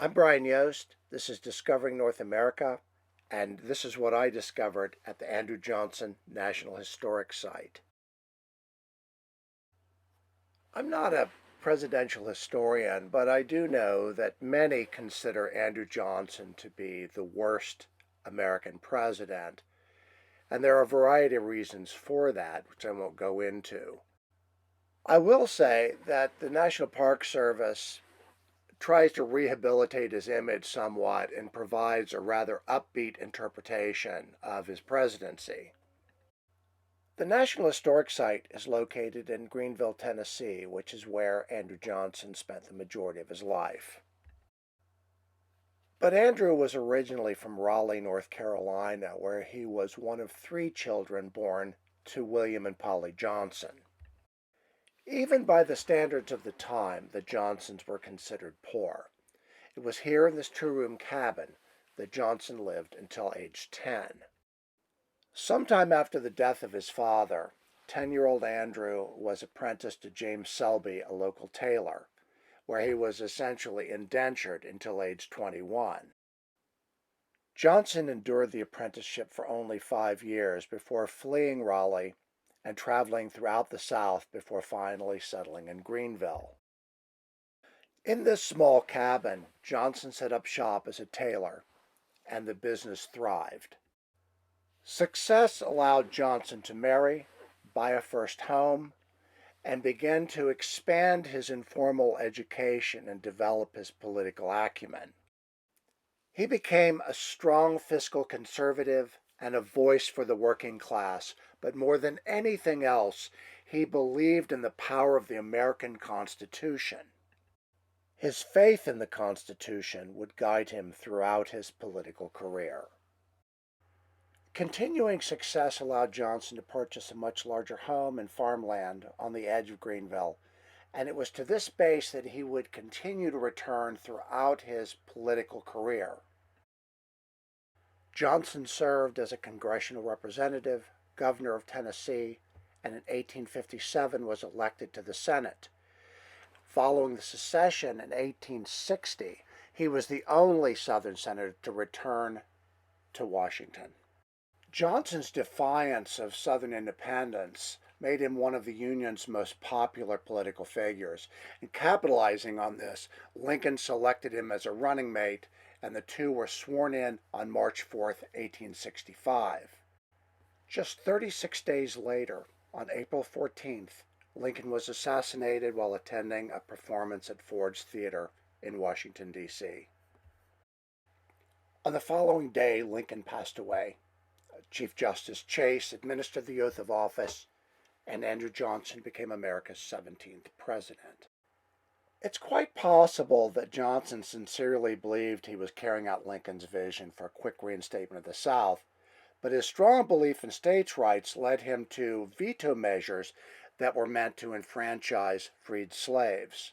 I'm Brian Yost. This is Discovering North America, and this is what I discovered at the Andrew Johnson National Historic Site. I'm not a presidential historian, but I do know that many consider Andrew Johnson to be the worst American president, and there are a variety of reasons for that, which I won't go into. I will say that the National Park Service tries to rehabilitate his image somewhat and provides a rather upbeat interpretation of his presidency. The National Historic Site is located in Greenville, Tennessee, which is where Andrew Johnson spent the majority of his life. But Andrew was originally from Raleigh, North Carolina, where he was one of three children born to William and Polly Johnson. Even by the standards of the time, the Johnsons were considered poor. It was here in this two-room cabin that Johnson lived until age 10. Sometime after the death of his father, 10-year-old Andrew was apprenticed to James Selby, a local tailor, where he was essentially indentured until age 21. Johnson endured the apprenticeship for only 5 years before fleeing Raleigh and traveling throughout the South before finally settling in Greenville. In this small cabin, Johnson set up shop as a tailor, and the business thrived. Success allowed Johnson to marry, buy a first home, and begin to expand his informal education and develop his political acumen. He became a strong fiscal conservative and a voice for the working class, but more than anything else, he believed in the power of the American Constitution. His faith in the Constitution would guide him throughout his political career. Continuing success allowed Johnson to purchase a much larger home and farmland on the edge of Greenville, and it was to this base that he would continue to return throughout his political career. Johnson served as a congressional representative, governor of Tennessee, and in 1857 was elected to the Senate. Following the secession in 1860, he was the only Southern senator to return to Washington. Johnson's defiance of Southern independence made him one of the Union's most popular political figures, and capitalizing on this, Lincoln selected him as a running mate, and the two were sworn in on March 4, 1865. Just 36 days later, on April 14th, Lincoln was assassinated while attending a performance at Ford's Theater in Washington, D.C. On the following day, Lincoln passed away. Chief Justice Chase administered the oath of office, and Andrew Johnson became America's 17th president. It's quite possible that Johnson sincerely believed he was carrying out Lincoln's vision for a quick reinstatement of the South, but his strong belief in states' rights led him to veto measures that were meant to enfranchise freed slaves.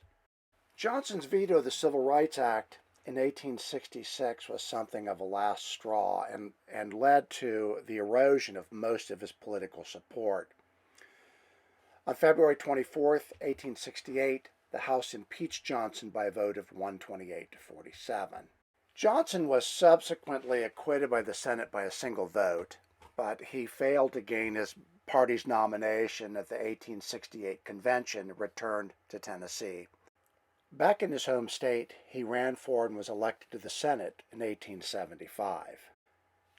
Johnson's veto of the Civil Rights Act in 1866 was something of a last straw and led to the erosion of most of his political support. On February 24, 1868, the House impeached Johnson by a vote of 128 to 47. Johnson was subsequently acquitted by the Senate by a single vote, but he failed to gain his party's nomination at the 1868 convention and returned to Tennessee. Back in his home state, he ran for and was elected to the Senate in 1875.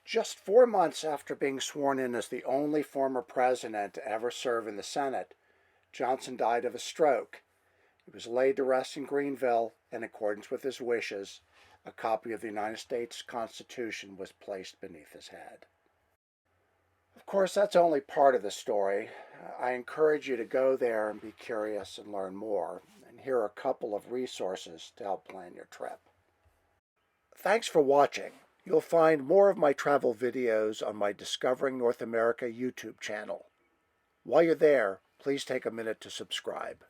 Just 4 months after being sworn in as the only former president to ever serve in the Senate, Johnson died of a stroke. He was laid to rest in Greenville, and in accordance with his wishes, a copy of the United States Constitution was placed beneath his head. Of course, that's only part of the story. I encourage you to go there and be curious and learn more. And here are a couple of resources to help plan your trip. Thanks for watching. You'll find more of my travel videos on my Discovering North America YouTube channel. While you're there, please take a minute to subscribe.